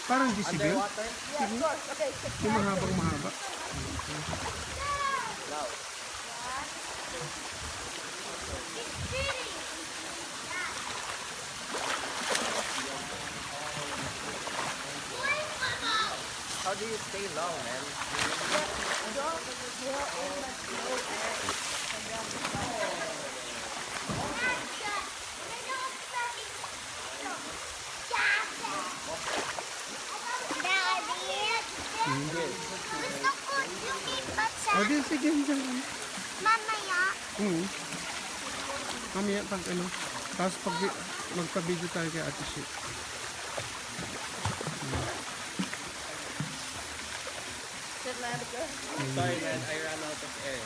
Parang decibel. Underwater? Yeah, of course. Okay, check Yung mahabang mahaba. Wow. How do you stay long, man? Gusto ko lumipat sa O di, sige. mamaya. Mamaya pag ano. Tapos pag magpa-video tayo kay Ate Shi. Sir Monica. Sorry, man. I ran out of air.